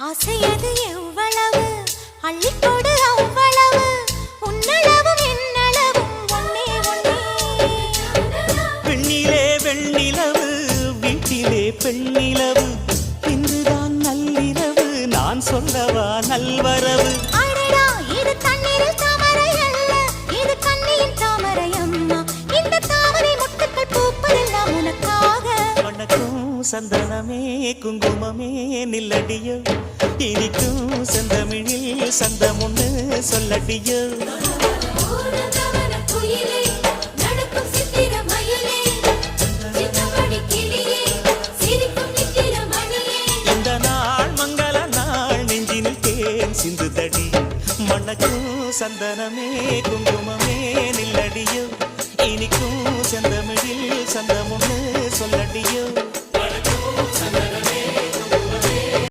ஆசையது எவ்வளவு அள்ளிக்கொடு அவ்வளவு உன்னளவும் என்னளவும் ஒன்னே ஒன்னே பெண்ணிலே வெண்ணிலவு வீட்டிலே பெண்ணிலவு இன்றுதான் நள்ளிரவு நான் சொல்லவா நல்வரவு அடடா இது தண்ணீரில் தாமரை அல்ல இது கண்ணியின் தாமரை அம்மா இந்த தாமரை முட்டுக்கள் பூப்பதெல்லாம் உனக்காக வணக்கம் சந்தனமே குங்குமமே நில்லடியோ இனிக்கும் செந்தமிழில் சந்தம் ஒன்று சொல்லடியோ இந்த நாள் மங்கள நாள் நெஞ்சினில் தேன் சிந்துதடி மணக்கும் சந்தனமே குங்குமமே நில்லடியோ இனிக்கும் செந்தமிழில் சந்தம் ஒன்று